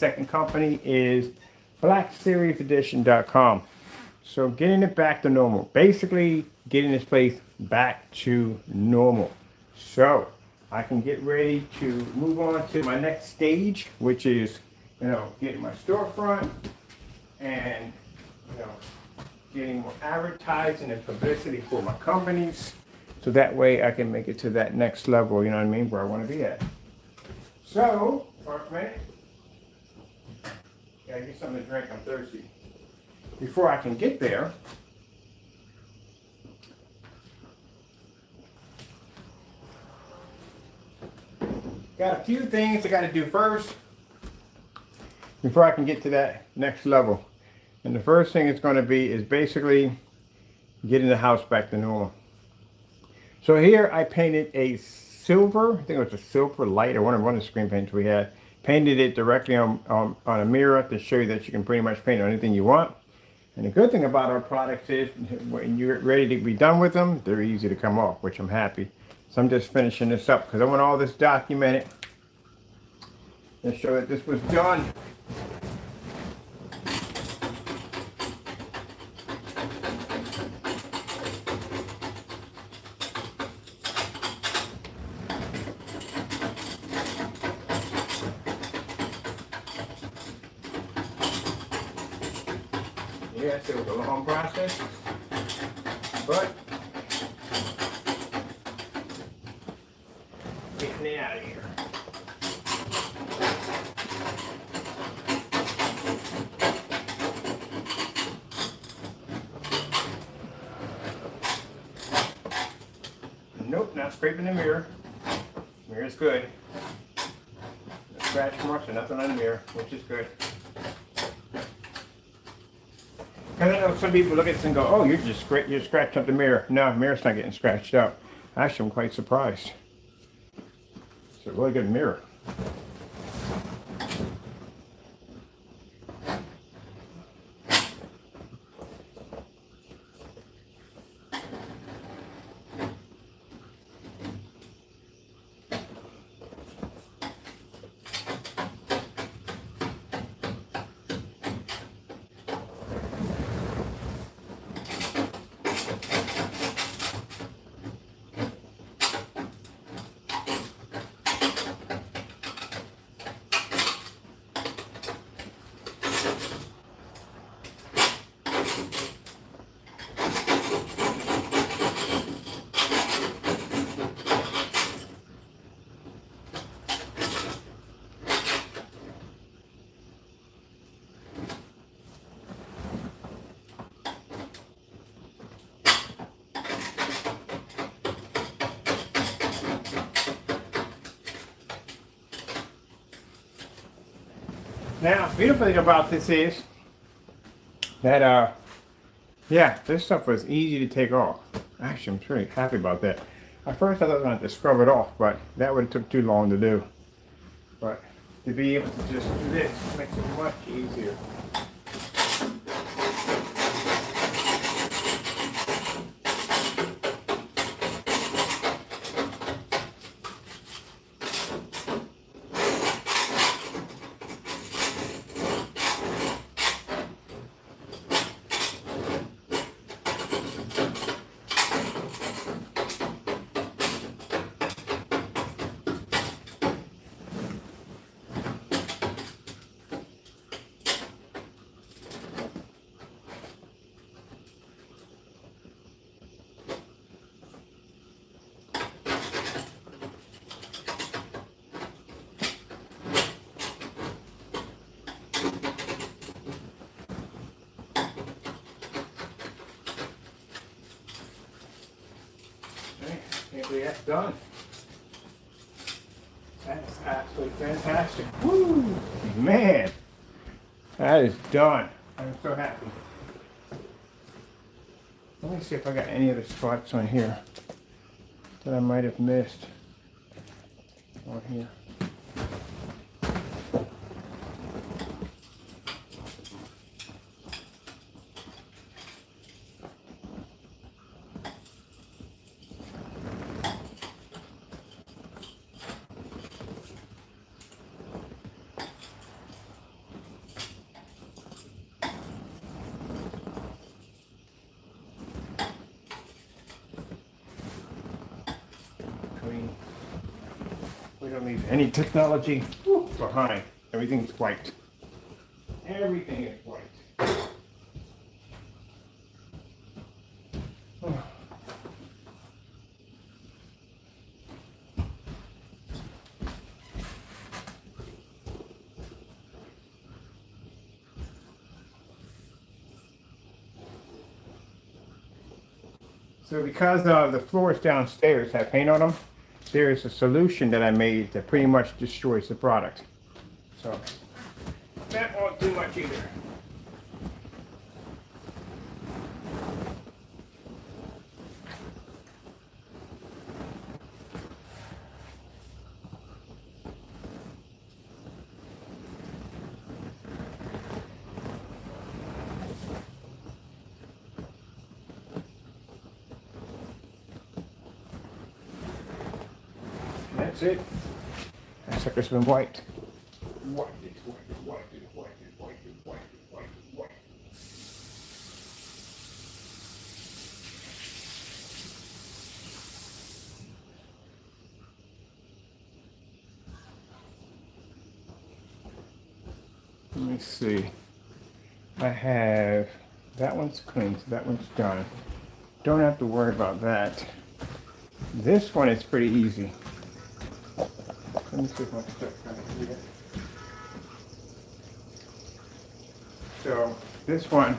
Second company is BlackSeriesEdition.com. So getting it back to normal, basically getting this place back to normal. So I can get ready to move on to my next stage, which is, getting my storefront and, getting more advertising and publicity for my companies. So that way I can make it to that next level, you know what I mean, where I want to be at. So, for a minute, gotta get something to drink, I'm thirsty. Before I can get there, got a few things I gotta do first before I can get to that next level. And the first thing it's gonna be is basically getting the house back to normal. So here I painted a silver, I think it was a silver light, or one of the screen paints we had. Painted it directly on a mirror to show you that you can pretty much paint on anything you want. And the good thing about our products is when you're ready to be done with them, they're easy to come off, which I'm happy. So I'm just finishing this up because I want all this documented and show that this was done. Yes, it was a long process, but getting it out of here. Nope, not scraping the mirror. Mirror's good. No scratch marks or nothing on the mirror, which is good. Because I know some people look at this and go, oh, you scratched up the mirror. No, the mirror's not getting scratched up. Actually, I'm quite surprised. It's a really good mirror. Now, the beautiful thing about this is that, this stuff was easy to take off. Actually, I'm pretty happy about that. At first, I thought I was going to have to scrub it off, but that would have took too long to do. But to be able to just do this makes it much easier. Basically, that's done. That's absolutely fantastic. Woo! Man, that is done. I'm so happy. Let me see if I got any other spots on here that I might have missed on here. don't leave any technology behind. Everything's white. Everything is white. So because the floors downstairs have paint on them, there is a solution that I made that pretty much destroys the product. So that won't do much either. That's it. That sucker's been wiped. White. Let me see. I have, that one's clean, so that one's done. Don't have to worry about that. This one is pretty easy. Let me see if my stuff kind of here. So this one,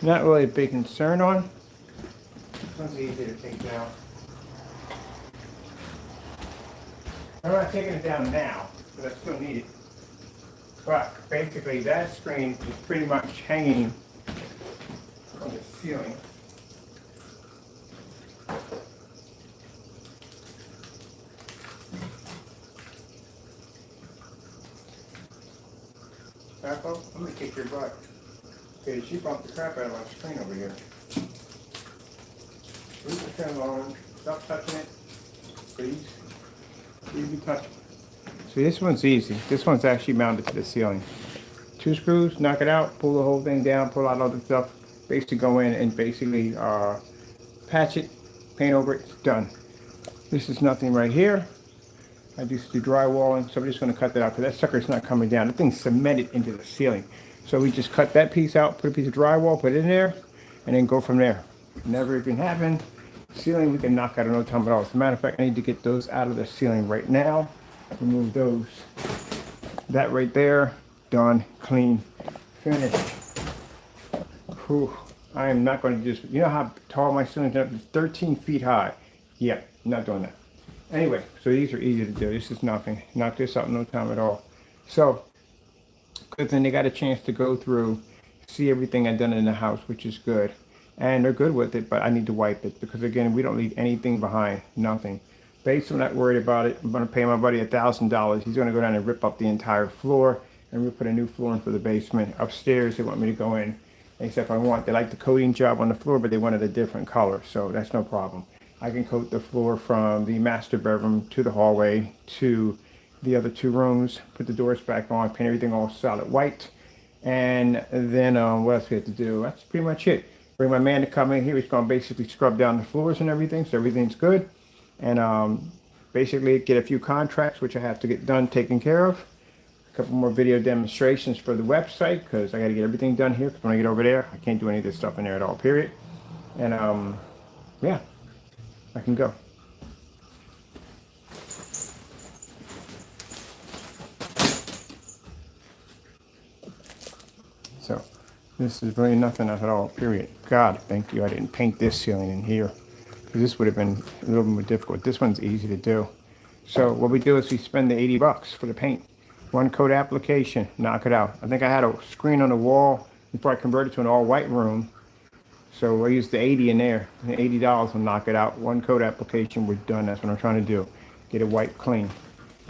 not really a big concern on. This one's easy to take down. I'm not taking it down now, but I still need it. But basically that screen is pretty much hanging from the ceiling. Apple, I'm gonna kick your butt. Okay, she bumped the crap out of my screen over here. Leave the trim on. Stop touching it, please. Leave me touch it. See, this one's easy. This one's actually mounted to the ceiling. 2 screws, knock it out, pull the whole thing down, pull out all the stuff, basically go in and basically patch it, paint over it, it's done. This is nothing right here. I just do drywalling, so I'm just going to cut that out because that sucker's not coming down. The thing's cemented into the ceiling. So we just cut that piece out, put a piece of drywall, put it in there, and then go from there. Never even happened. Ceiling we can knock out in no time at all. As a matter of fact, I need to get those out of the ceiling right now. Remove those. That right there, done, clean, finished. Whew. I am not going to just, you know how tall my ceiling is? 13 feet high. Yeah, not doing that. Anyway, so these are easy to do. This is nothing. Knock this out in no time at all. So, good thing they got a chance to go through, see everything I've done in the house, which is good. And they're good with it, but I need to wipe it because, again, we don't leave anything behind. Nothing. Basically, I'm not worried about it. I'm going to pay my buddy $1,000. He's going to go down and rip up the entire floor, and we'll put a new floor in for the basement. Upstairs, they want me to go in, except they like the coating job on the floor, but they wanted a different color, so that's no problem. I can coat the floor from the master bedroom to the hallway to the other 2 rooms, put the doors back on, paint everything all solid white, and then what else we have to do? That's pretty much it. Bring my man to come in here. He's going to basically scrub down the floors and everything, so everything's good. And basically get a few contracts, which I have to get done, taken care of. A couple more video demonstrations for the website, because I got to get everything done here, because when I get over there, I can't do any of this stuff in there at all, period. And yeah, I can go. So this is really nothing at all, period. God, thank you I didn't paint this ceiling in here, because this would have been a little more difficult. This one's easy to do. So what we do is we spend the $80 for the paint. 1 coat application, knock it out. I think I had a screen on the wall before I converted to an all white room. So I used the 80 in there. And $80 will knock it out. 1 coat application, we're done. That's what I'm trying to do. Get it white clean.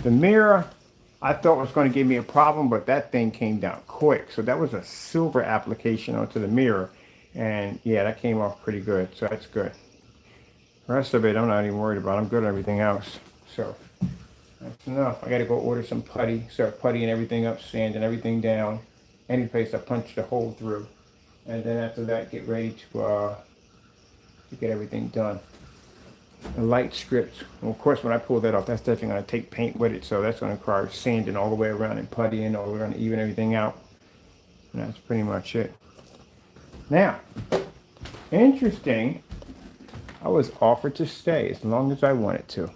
The mirror, I thought was going to give me a problem, but that thing came down quick. So that was a silver application onto the mirror. And yeah, that came off pretty good. So that's good. The rest of it, I'm not even worried about. I'm good at everything else. So that's enough. I got to go order some putty, start puttying everything up, sanding everything down. Any place I punch the hole through. And then after that, get ready to get everything done. light strips. Well, of course, when I pull that off, that's definitely going to take paint with it, so that's going to require sanding all the way around and puttying all the way around to even everything out. And that's pretty much it. Now, interesting, I was offered to stay as long as I wanted to,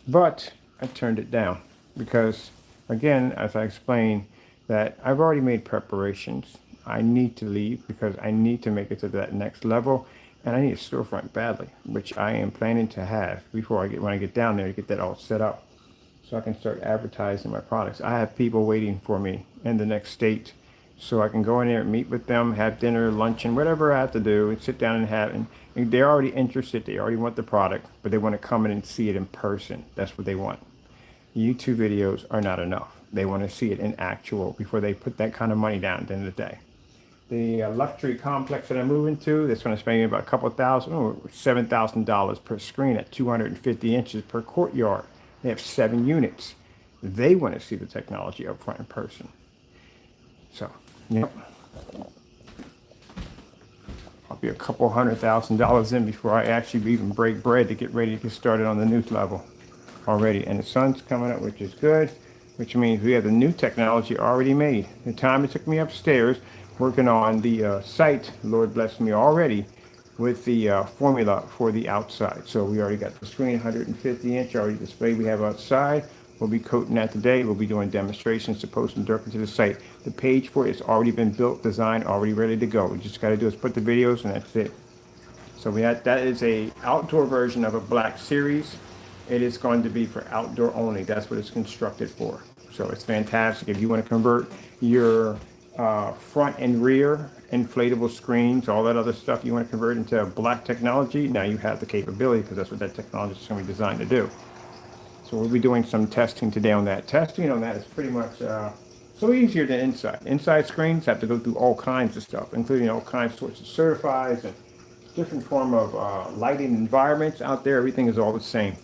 but I turned it down because, again, as I explained, that I've already made preparations. I need to leave because I need to make it to that next level, and I need a storefront badly, which I am planning to have before when I get down there to get that all set up, so I can start advertising my products. I have people waiting for me in the next state, so I can go in there and meet with them, have dinner, luncheon, whatever I have to do, and sit down and have. And they're already interested. They already want the product, but they want to come in and see it in person. That's what they want. YouTube videos are not enough. They want to see it in actual before they put that kind of money down at the end of the day. The luxury complex that I'm moving to, that's going to spend me about a couple thousand, or $7,000 per screen at 250 inches per courtyard. They have 7 units. They want to see the technology up front in person. So, yep. I'll be a couple $100,000 in before I actually even break bread to get ready to get started on the new level already. And the sun's coming up, which is good, which means we have the new technology already made. The time it took me upstairs working on the site, Lord bless me already, with the formula for the outside. So we already got the screen, 150 inch already displayed we have outside. We'll be coating that today. We'll be doing demonstrations to post them directly to the site. The page for it has already been built, designed, already ready to go. We just got to do is put the videos, and that's it. So that is a outdoor version of a Black Series. It is going to be for outdoor only. That's what it's constructed for. So it's fantastic. If you want to convert your front and rear inflatable screens, all that other stuff you want to convert into black technology, now you have the capability, because that's what that technology is going to be designed to do. So we'll be doing some testing today on that. Testing on that is pretty much so easier than inside. Inside screens have to go through all kinds of stuff, including all kinds of sorts of certifies and different form of lighting environments out there. Everything is all the same.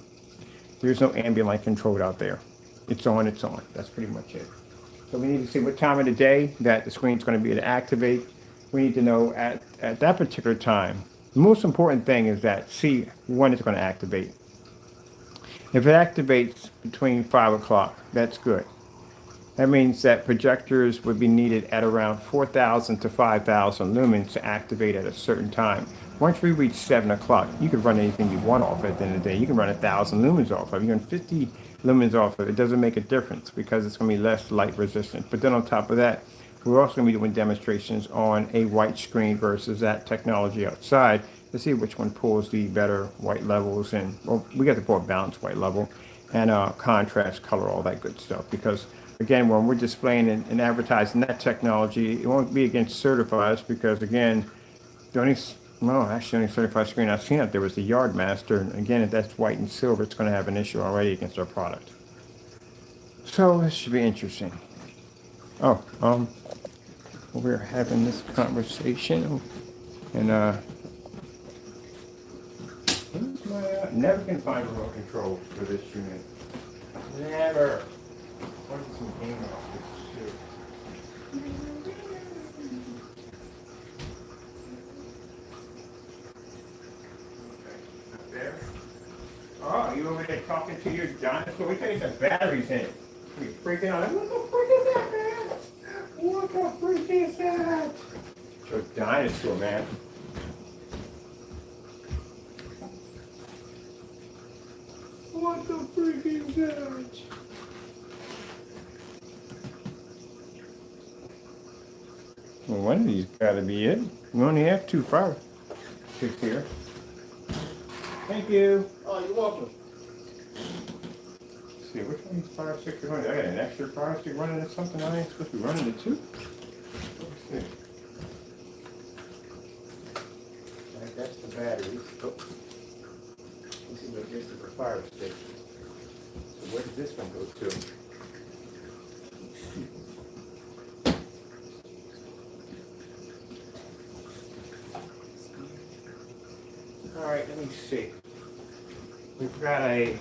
There's no ambient light controlled out there. It's on, it's on. That's pretty much it. So we need to see what time of the day that the screen is going to be able to activate. We need to know at that particular time. The most important thing is that see when it's going to activate. If it activates between 5 o'clock, that's good. That means that projectors would be needed at around 4,000 to 5,000 lumens to activate at a certain time. Once we reach 7 o'clock, you can run anything you want off at the end of the day. You can run 1,000 lumens off of it. You can run 50 lumens off of it. It doesn't make a difference because it's going to be less light resistant. But then on top of that, we're also going to be doing demonstrations on a white screen versus that technology outside to see which one pulls the better white levels, and well, we got to pull a balanced white level and contrast color, all that good stuff. Because again, when we're displaying and advertising that technology, it won't be against certifiers, because again, the only certified screen I've seen out there was the Yardmaster, and again, if that's white and silver, it's going to have an issue already against our product. So this should be interesting. We're having this conversation, and never can find a remote control for this unit. Never. What is some game off this too? Okay, up there. Oh, you over there talking to your dinosaur? We think some batteries in it. You freaking out. What the freak is that, man? What the freak is that? It's your dinosaur, man. What the freak is that? Well, one of these got to be it. We only have 2 fire sticks here. Thank you. Oh, you're welcome. Let's see, which one of these fire sticks are running? I got an extra fire stick running into something I ain't supposed to be running into. Let's see. Right, that's the batteries. Oh. Let's see what this is for fire stick. So where does this one go to? Let's see. All right, let me see. We've got a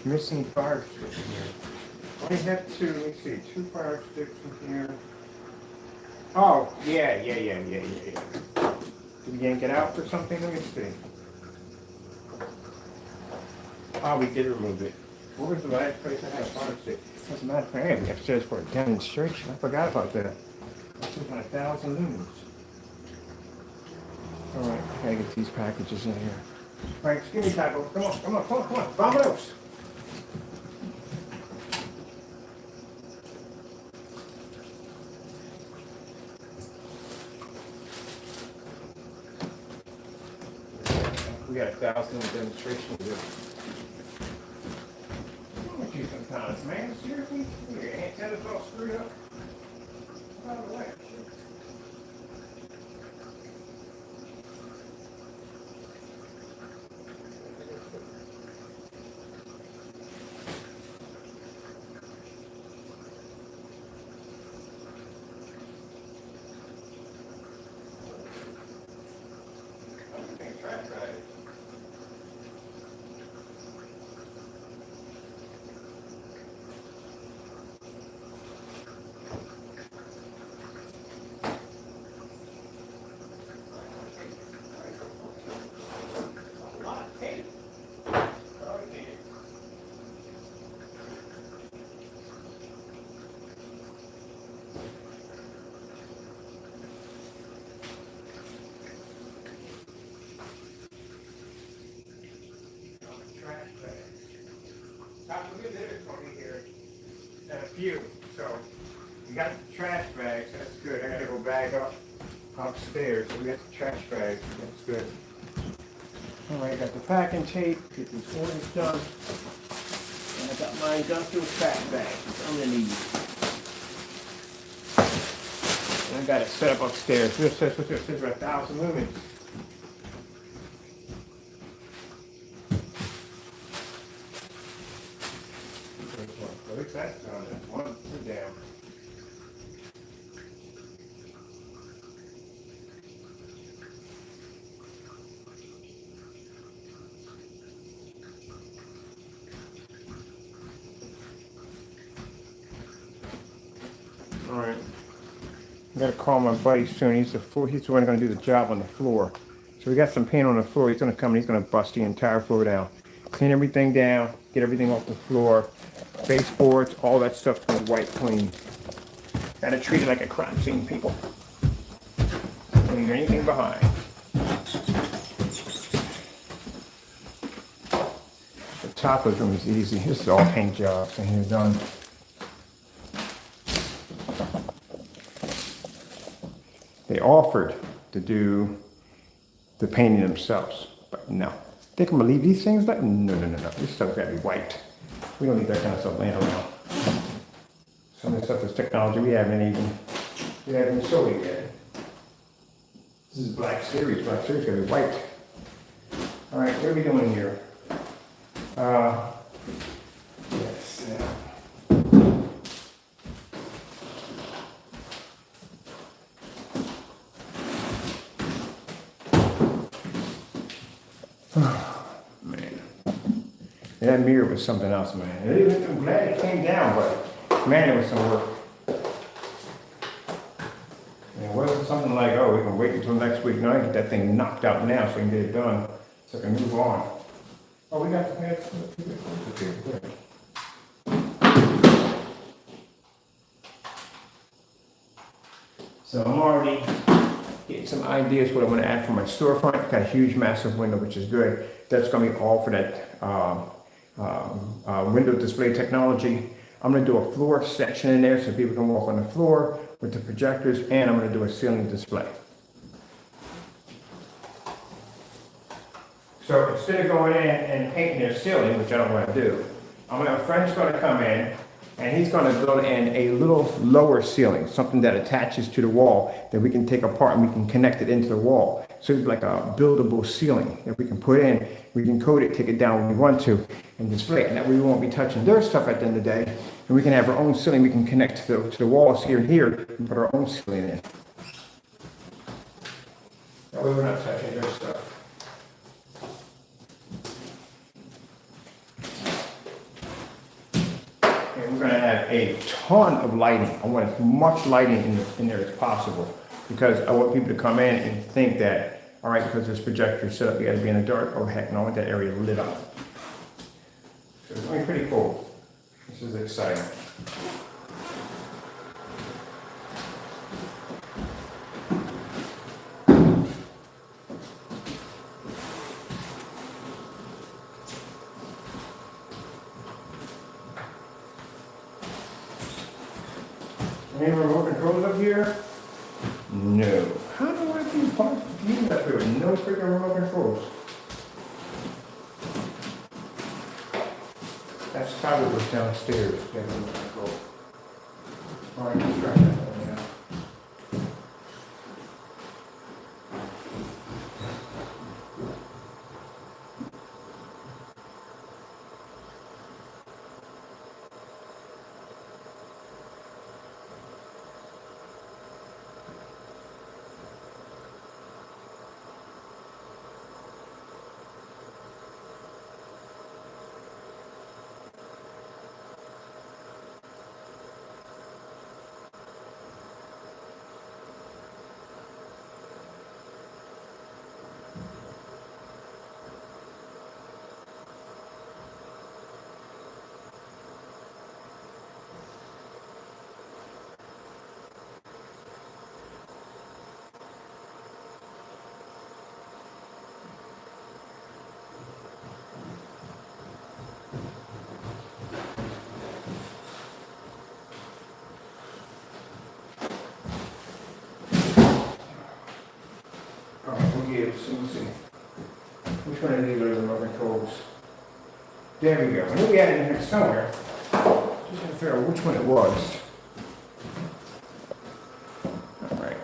missing fire stick in here. We have 2. Let me see. 2 fire sticks in here. Oh, yeah. Did we yank it out for something? Let me see. Oh, we did remove it. What was the last place I had a fire stick? As a matter of fact, I had it upstairs for a demonstration. I forgot about that. It's on 1,000 lumens. All right, I gotta get these packages in here. All right, skinny tackle. Come on, come on, come on, come on. Vamos! We got 1,000 demonstration to do. Look at you sometimes, man. Seriously? Your antenna's all screwed up. Out of the way. Few. So we got the trash bags. That's good. I gotta go bag up upstairs. So we got the trash bags. That's good. All right, got the packing tape. Get these orders done. And I got my industrial trash bags underneath. And I got it set up upstairs. This says 1,000 lumens. At least that's done. That's one, two down. All right. I gotta call my buddy soon. He's the one gonna do the job on the floor. So we got some paint on the floor. He's gonna come and he's gonna bust the entire floor down. Clean everything down, get everything off the floor. Baseboards, all that stuff to wipe clean. Gotta treat it like a crime scene, people. Don't leave anything behind. The top of the room is easy. This is all paint jobs and he's done. They offered to do the painting themselves, but no. Think I'm gonna leave these things like, no. This stuff's gotta be wiped. We don't need that kind of stuff laying around. Some of this stuff is technology we haven't even sold it yet. This is Black Series. Black Series gotta be wiped. All right, what are we doing here? Yes. Man. That mirror was something else, man. I'm glad it came down, but man, it was some work. And it wasn't something like, oh, we can wait until next week. No, I get that thing knocked out now so we can get it done, so I can move on. Oh, we got the head. So I'm already getting some ideas what I want to add for my storefront. Got a huge, massive window, which is good. That's going to be all for that window display technology. I'm going to do a floor section in there so people can walk on the floor with the projectors, and I'm going to do a ceiling display. So instead of going in and painting their ceiling, which I don't want to do, a friend's going to come in and he's going to build in a little lower ceiling, something that attaches to the wall that we can take apart and we can connect it into the wall. So it's like a buildable ceiling that we can put in. We can code it, take it down when we want to, and display it. And that way we won't be touching their stuff at the end of the day. And we can have our own ceiling. We can connect to the walls here and here and put our own ceiling in. That way we're not touching their stuff. And we're going to have a ton of lighting. I want as much lighting in there as possible because I want people to come in and think that, all right, because this projector is set up, you got to be in the dark. Oh, heck no, I want that area lit up. So it's going pretty cool. This is exciting. Any remote controls up here? No. How do I do parts of games up here with no freaking remote controls? That's probably what's downstairs. Yeah, remote control. Alright, let's try that one now. Alright, we'll get it. Let me see. Which one of these are the remote controls? There we go. I knew we had it in here somewhere. Just had to figure out which one it was. Alright.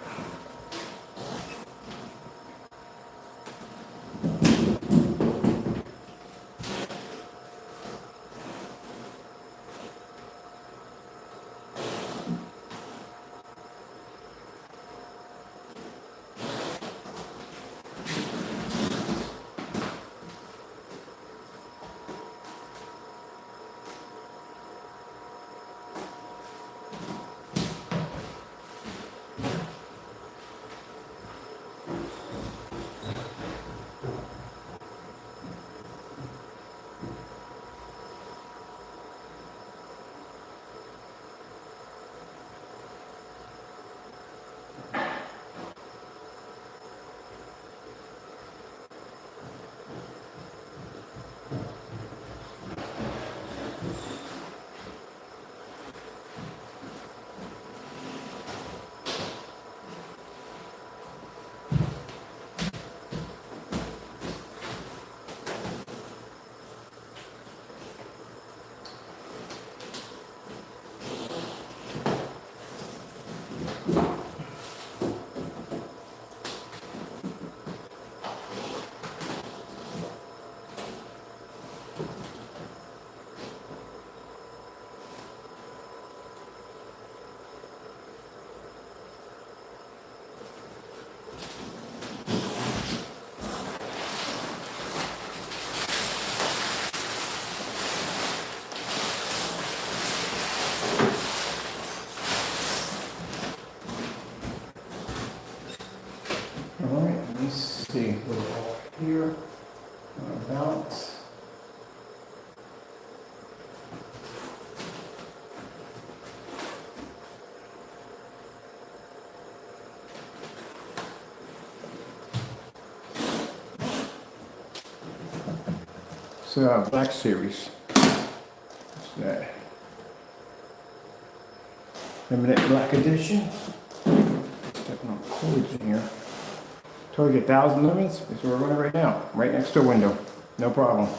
Alright, let's see. We're off here. Balance. It's Black Series. What's that? Limited Black Edition. Stepping on cords in here. Told you 1,000 lumens. That's where we're running right now. Right next to a window. No problem.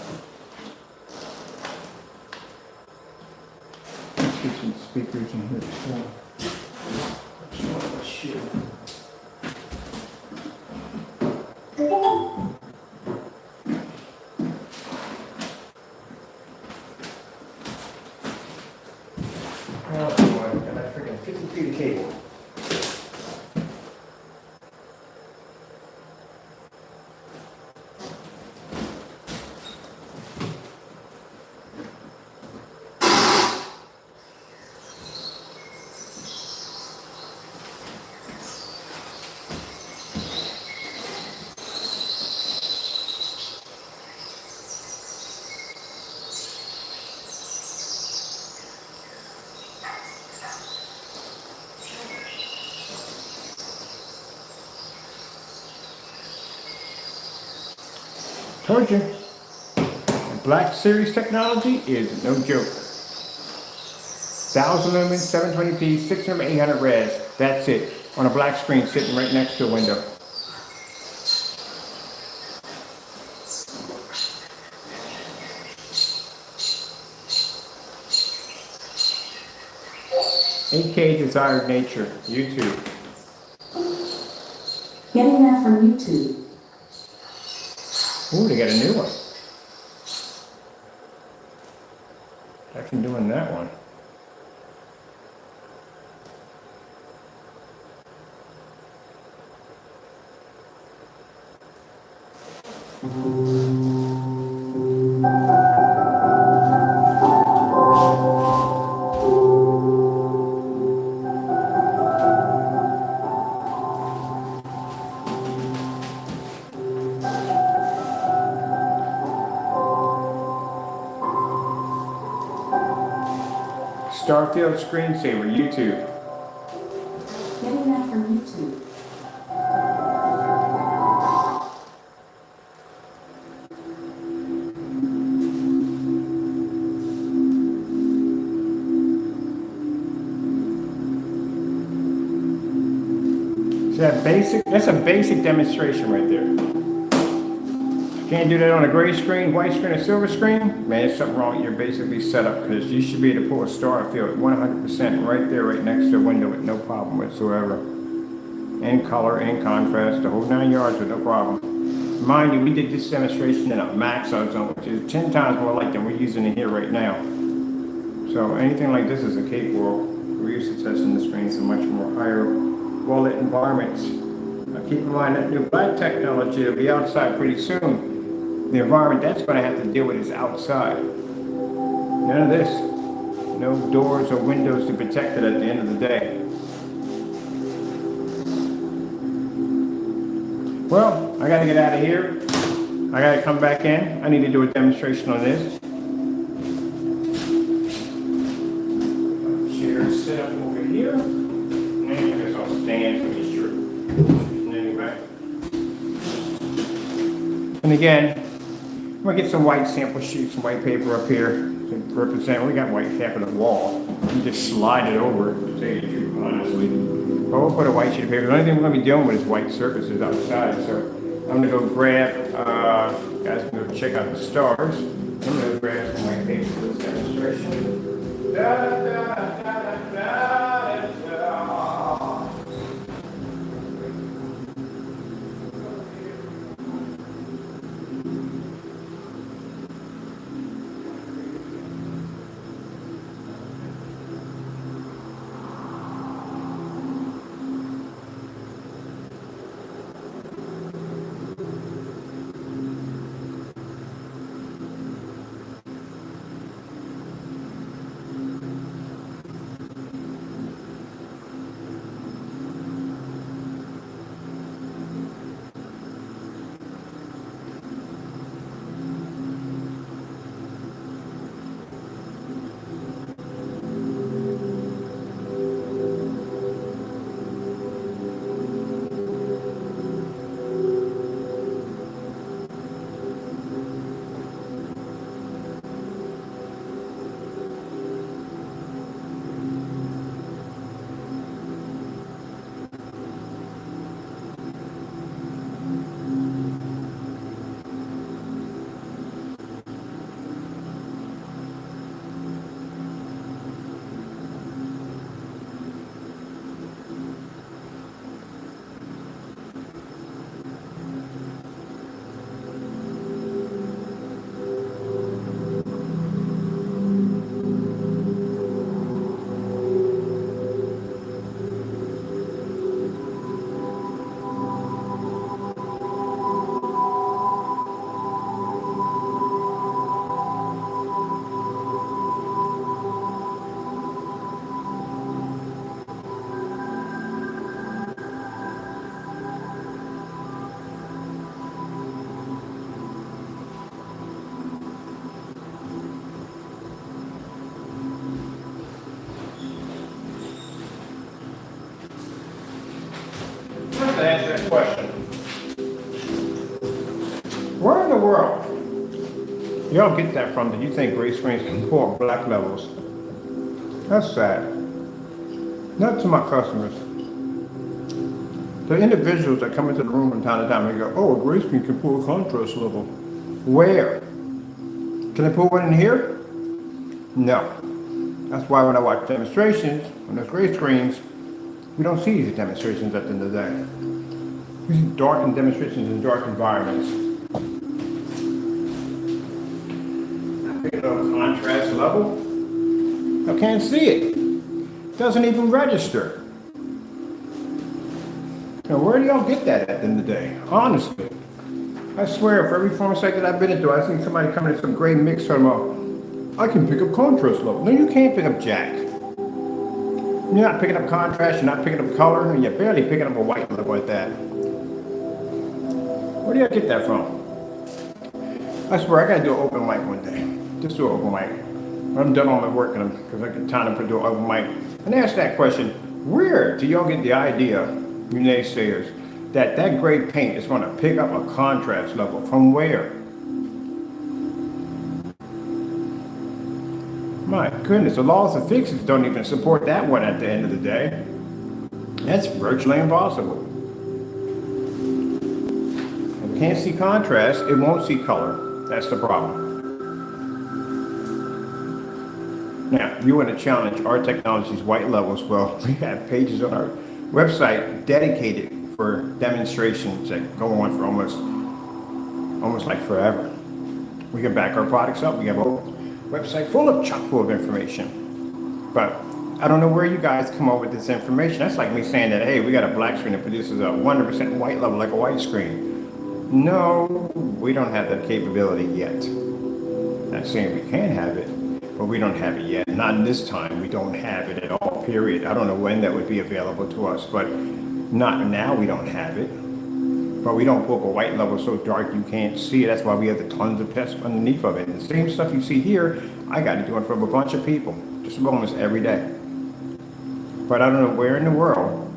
Let's get some speakers in here too. Oh, shit. Oh boy, got that freaking 50 feet of cable. Told you. The Black Series technology is no joke. 1000 lumens, 720p, 600, 800 res. That's it. On a black screen sitting right next to a window. AK Desired Nature, YouTube. Getting that from YouTube. Ooh, they got a new one. Actually doing that one. Starfield Screensaver, YouTube. Getting that from YouTube. So that's a basic demonstration right there. Can't do that on a gray screen, white screen, or silver screen? Man, there's something wrong with your basically setup, because you should be able to pull a Starfield 100% right there, right next to the window with no problem whatsoever. In color, in contrast, the whole 9 yards with no problem. Mind you, we did this demonstration in a max zone, which is 10 times more light than we're using in here right now. So anything like this is a cake world. We're used to testing the screens in much more higher well-lit environments. Now keep in mind that new black technology will be outside pretty soon. The environment that's going to have to deal with is outside. None of this. No doors or windows to protect it at the end of the day. Well, I got to get out of here. I got to come back in. I need to do a demonstration on this. Chair set up over here. And I guess I'll stand for this shirt. Anyway. And again, I'm gonna get some white sample sheets, some white paper up here to represent. We got white half of the wall. You just slide it over, to tell you the truth, honestly. But we'll put a white sheet of paper. The only thing we're gonna be dealing with is white surfaces outside. So I'm gonna go grab, guys can go check out the stars. I'm gonna grab some white paper for this demonstration. Da, da, da, da, da, da. To answer that question. Where in the world y'all get that from that you think gray screens can pull up black levels? That's sad. Not to my customers. The individuals that come into the room from time to time and go, oh, a gray screen can pull a contrast level. Where? Can I pull one in here? No. That's why when I watch demonstrations, on those gray screens, we don't see these demonstrations at the end of the day. We see darkened demonstrations in dark environments. I pick it up contrast level. I can't see it. Doesn't even register. Now, where do y'all get that at the end of the day? Honestly. I swear, for every phone site that I've been into, I've seen somebody come in some gray mix talking about, I can pick up contrast level. No, you can't pick up jack. You're not picking up contrast, you're not picking up color, and you're barely picking up a white level like that. Where do y'all get that from? I swear, I gotta do an open mic one day. Just do an open mic. I'm done all my work because I get time to do an open mic. And ask that question, where do y'all get the idea, you naysayers, that gray paint is going to pick up a contrast level? From where? My goodness, the laws of physics don't even support that one at the end of the day. That's virtually impossible. If it can't see contrast, it won't see color. That's the problem. Now, you want to challenge our technology's white levels? Well, we have pages on our website dedicated for demonstrations that go on for almost like forever. We can back our products up. We have a website full of chock full of information. But I don't know where you guys come up with this information. That's like me saying that, hey, we got a black screen that produces a 100% white level like a white screen. No, we don't have that capability yet. Not saying we can have it, but we don't have it yet. Not in this time. We don't have it at all, period. I don't know when that would be available to us, but not now. We don't have it. But we don't pull up a white level so dark you can't see it. That's why we have the tons of tests underneath of it. And the same stuff you see here, I got to do it from a bunch of people, just almost every day. But I don't know where in the world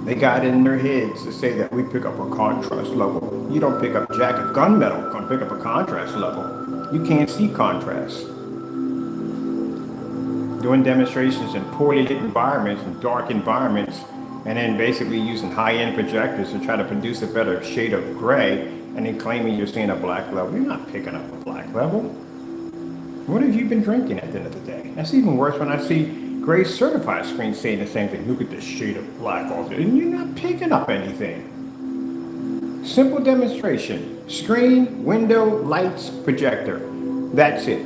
they got in their heads to say that we pick up a contrast level. You don't pick up jack. A gunmetal can pick up a contrast level. You can't see contrast. Doing demonstrations in poorly lit environments and dark environments, and then basically using high-end projectors to try to produce a better shade of gray, and then claiming you're seeing a black level. You're not picking up a black level. What have you been drinking at the end of the day? That's even worse when I see gray certified screens saying the same thing. Look at this shade of black off there, and you're not picking up anything. Simple demonstration. Screen, window, lights, projector. That's it.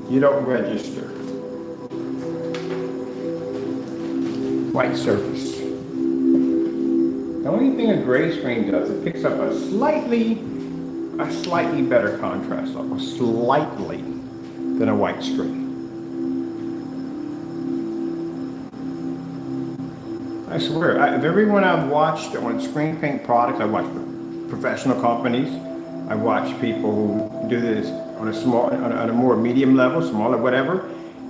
You don't register. White surface. The only thing a gray screen does, it picks up a slightly better contrast level, slightly, than a white screen. I swear, everyone I've watched on screen paint products, I've watched professional companies, I've watched people who do this on a more medium level, smaller, whatever.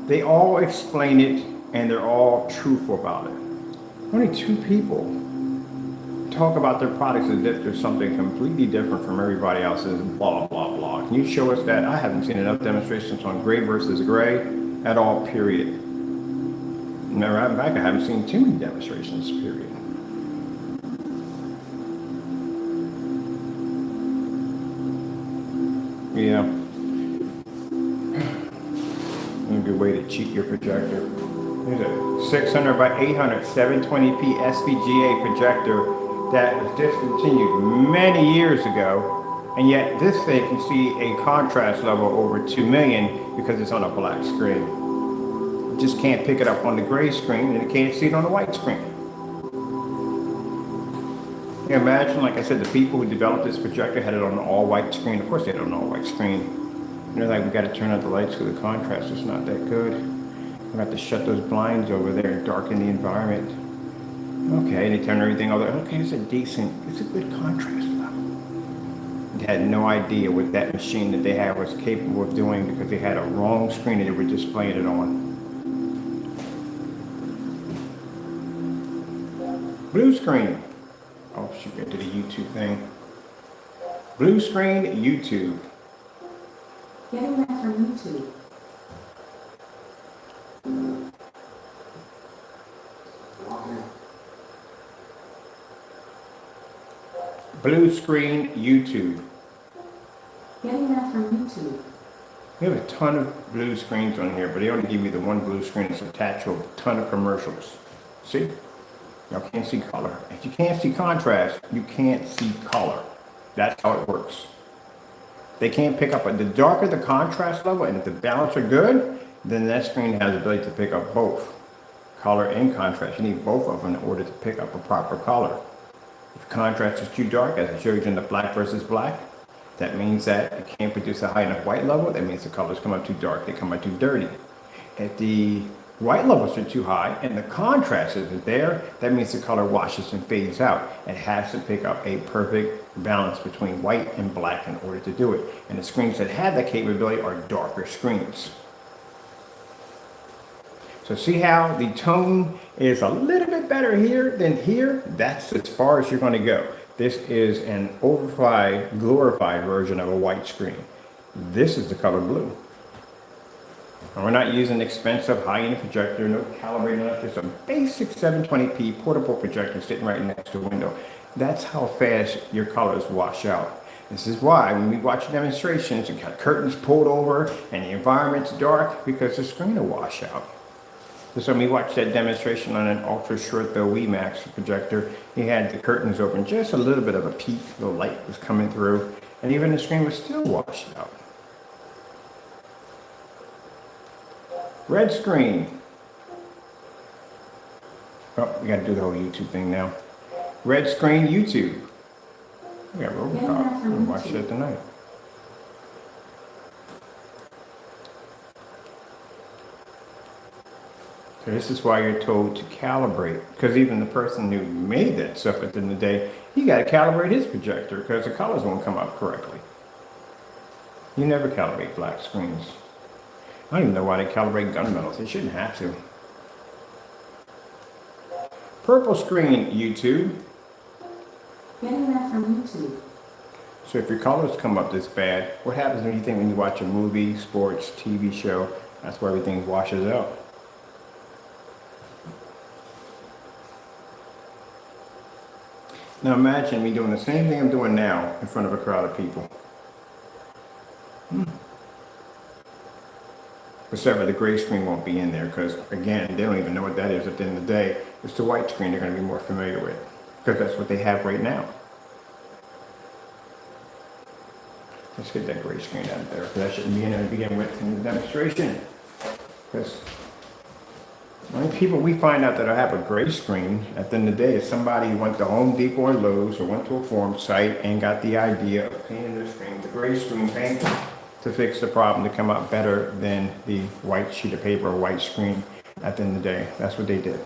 They all explain it and they're all truthful about it. Only 2 people talk about their products as if there's something completely different from everybody else's, blah, blah, blah. Can you show us that? I haven't seen enough demonstrations on gray versus gray at all, period. Never, in fact, I haven't seen too many demonstrations, period. Yeah. A good way to cheat your projector. Here's a 600 by 800 720p SVGA projector that was discontinued many years ago, and yet this thing can see a contrast level over 2 million because it's on a black screen. It just can't pick it up on the gray screen, and it can't see it on the white screen. Can you imagine, like I said, the people who developed this projector had it on an all-white screen. Of course they had it on an all-white screen. And they're like, we got to turn out the lights because the contrast is not that good. We have to shut those blinds over there and darken the environment. Okay, they turn everything over. Okay, it's a good contrast level. They had no idea what that machine that they had was capable of doing because they had a wrong screen and they were displaying it on. Blue screen. Oh, shoot, get to the YouTube thing. Blue screen, YouTube. Getting that from YouTube. Blue screen, YouTube. Getting that from YouTube. We have a ton of blue screens on here, but they only give me the one blue screen that's attached to a ton of commercials. See? Y'all can't see color. If you can't see contrast, you can't see color. That's how it works. They can't pick up, the darker the contrast level, and if the balance are good, then that screen has the ability to pick up both color and contrast. You need both of them in order to pick up a proper color. If contrast is too dark, as I showed you in the black versus black, that means that it can't produce a high enough white level. That means the colors come out too dark, they come out too dirty. If the white levels are too high and the contrast isn't there, that means the color washes and fades out. It has to pick up a perfect balance between white and black in order to do it. And the screens that have that capability are darker screens. So see how the tone is a little bit better here than here? That's as far as you're going to go. This is an overfly, glorified version of a white screen. This is the color blue. And we're not using expensive high-end projector, no calibrating, just a basic 720p portable projector sitting right next to a window. That's how fast your colors wash out. This is why when we watch demonstrations, you got curtains pulled over and the environment's dark because the screen will wash out. So when we watched that demonstration on an ultra short though WeMax projector, he had the curtains open, just a little bit of a peek, the light was coming through, and even the screen was still washed out. Red screen. Oh, we gotta do the whole YouTube thing now. Red screen, YouTube. We got Robocop. We'll watch that tonight. So this is why you're told to calibrate, because even the person who made that stuff at the end of the day, he got to calibrate his projector because the colors won't come out correctly. You never calibrate black screens. I don't even know why they calibrate gunmetals. They shouldn't have to. Purple screen, YouTube. Getting that from YouTube. So if your colors come up this bad, what happens when you watch a movie, sports, TV show? That's where everything washes out. Now imagine me doing the same thing I'm doing now in front of a crowd of people. Except for the gray screen won't be in there because, again, they don't even know what that is at the end of the day. It's the white screen they're going to be more familiar with because that's what they have right now. Let's get that gray screen out of there because that shouldn't be in there to begin with in the demonstration. Because the only people we find out that have a gray screen at the end of the day is somebody who went to Home Depot or Lowe's or went to a forum site and got the idea of painting their screen the gray screen paint to fix the problem to come out better than the white sheet of paper or white screen at the end of the day. That's what they did.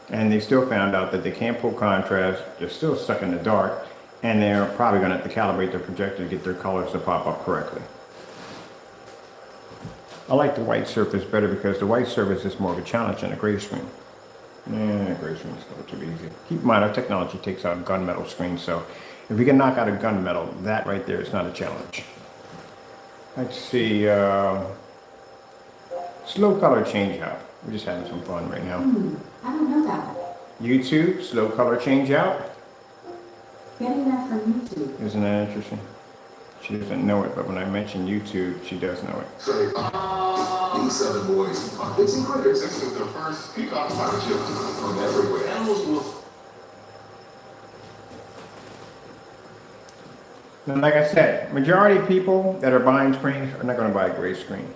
And they still found out that they can't pull contrast, they're still stuck in the dark, and they're probably going to have to calibrate their projector to get their colors to pop up correctly. I like the white surface better because the white surface is more of a challenge than a gray screen. Gray screen is a little too easy. Keep in mind, our technology takes out gunmetal screens, so if we can knock out a gunmetal, that right there is not a challenge. Let's see, slow color change out. We're just having some fun right now. I don't know that. YouTube, slow color change out. Getting that from YouTube. Isn't that interesting? She doesn't know it, but when I mention YouTube, she does know it. Say, these 7 boys are fixing critters. Except their first peacock pirate ship from everywhere. Animals will. And like I said, majority of people that are buying screens are not going to buy a gray screen.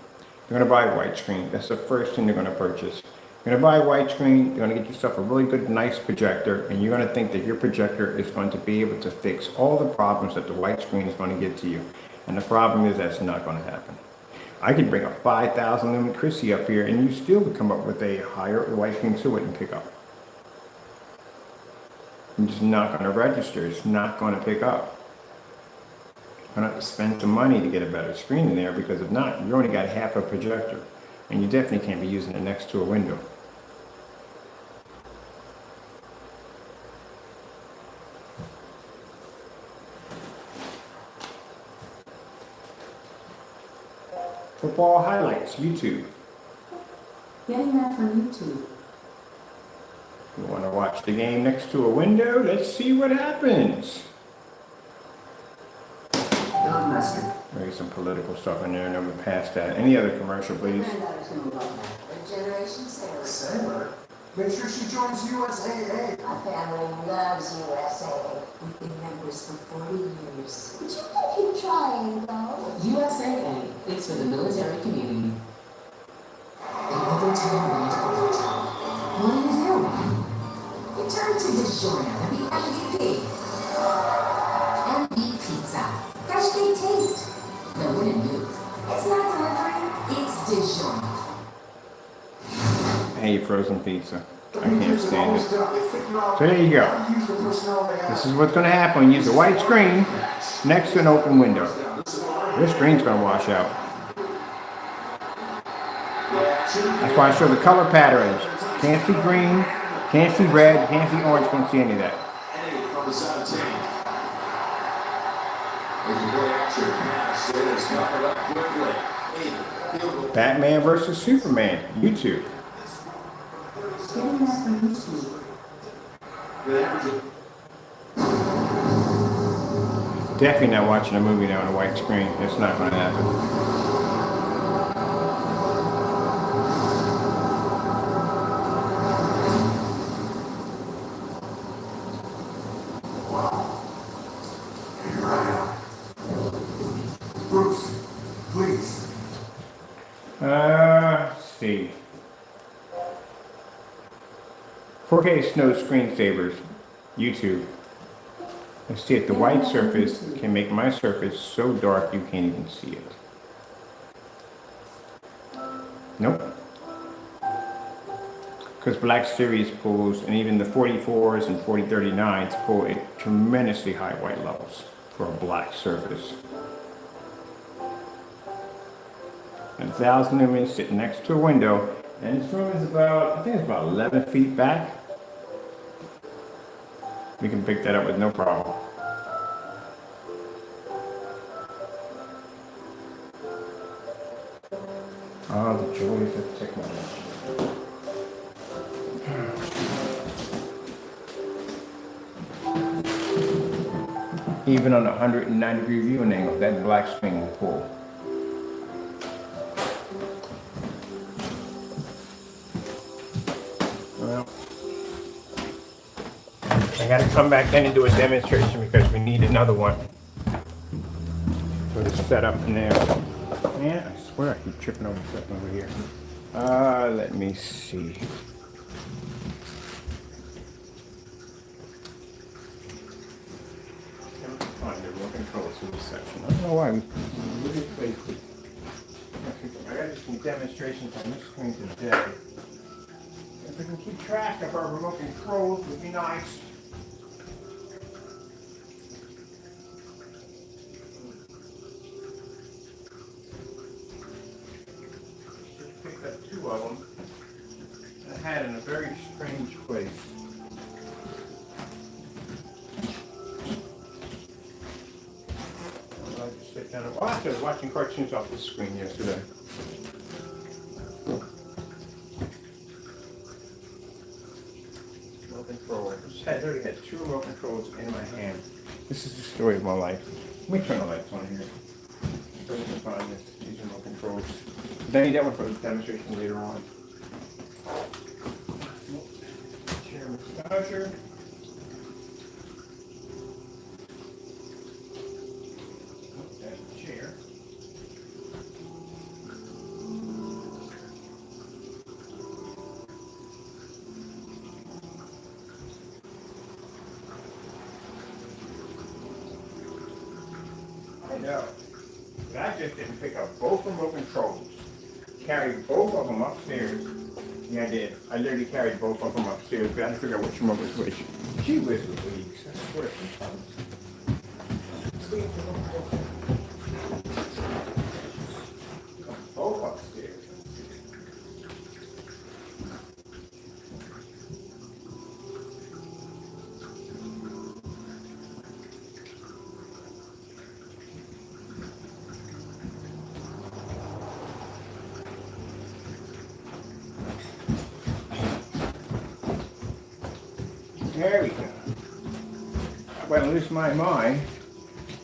They're going to buy a white screen. That's the first thing they're going to purchase. You're going to buy a white screen, you're going to get yourself a really good, nice projector, and you're going to think that your projector is going to be able to fix all the problems that the white screen is going to get to you. And the problem is that's not going to happen. I could bring a 5,000 lumen Christie up here, and you still would come up with a higher white screen so it wouldn't pick up. It's just not going to register. It's not going to pick up. You're going to have to spend some money to get a better screen in there, because if not, you only got half a projector, and you definitely can't be using it next to a window. Football highlights, YouTube. Getting that from YouTube. You want to watch the game next to a window? Let's see what happens. Don't mustard. Maybe some political stuff in there, and then we'll pass that. Any other commercial, please? Generation Sailor. Sailor? Make sure she joins USAA. My family loves USA. We've been members for 40 years. Would you like keep trying, though? USAA. It's for the military community. In overtime and overtime. What do you do? You turn to DiGiorno to be MVP. MV Pizza. Fresh baked taste. The winning move. It's not delivery, it's DiGiorno. I hate frozen pizza. I can't stand it. So there you go. This is what's going to happen when you use a white screen next to an open window. This screen's going to wash out. That's why I show the color patterns. Can't see green, can't see red, can't see orange, can't see any of that. From the 17. There's a great action pass. Sailors coming up quickly. Field goal. Batman versus Superman, YouTube. Getting that from YouTube. The average Definitely not watching a movie now on a white screen. It's not going to happen. Here I am. Bruce, please. Let's see. 4K Snow Screensavers, YouTube. Let's see if the white surface can make my surface so dark you can't even see it. Nope. Because Black Series pulls, and even the 44s and 4039s pull at tremendously high white levels for a black surface. 1,000 lumens sitting next to a window, and this room is about, I think it's about 11 feet back. We can pick that up with no problem. Ah, the joys of technology. Even on a 190-degree viewing angle, that black screen will pull. Well, I gotta come back then and do a demonstration because we need another one for the setup in there. Man, I swear I keep tripping over something over here. Let me see. Find the remote controls in this section. I don't know why we really placed it. I got some demonstrations on this screen today. If we can keep track of our remote controls, would be nice. Just picked up two of them. And I had in a very strange place. I just sit down and watch. I was watching cartoons off the screen yesterday. Remote control. I already had two remote controls in my hand. This is the story of my life. Let me turn the lights on here. So we can find these remote controls. Then I need that one for the demonstration later on. Chair massager. That's the chair. I know. But I just didn't pick up both remote controls. Carried both of them upstairs. Yeah, I did. I literally carried both of them upstairs, but I had to figure out which remote was which. Gee whiz Louise. I swear sometimes. Both upstairs. There we go. I'm going to lose my mind.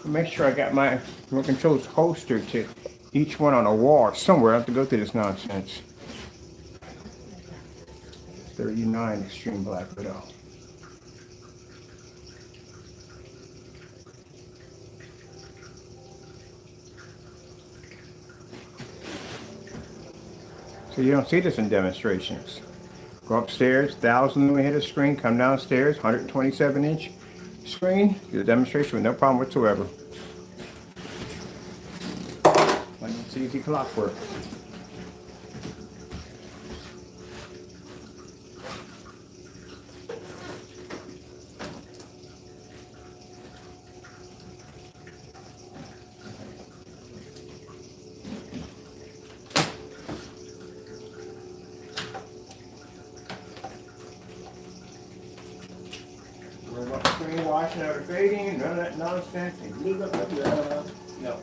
Make sure I got my remote controls holster to each one on a wall somewhere. I have to go through this nonsense. 39 Extreme Black Widow. So you don't see this in demonstrations. Go upstairs, 1,000 lumen hit a screen, come downstairs, 127-inch screen, do the demonstration with no problem whatsoever. Like it's easy clockwork. Worry about the screen washing out or fading, none of that nonsense. No.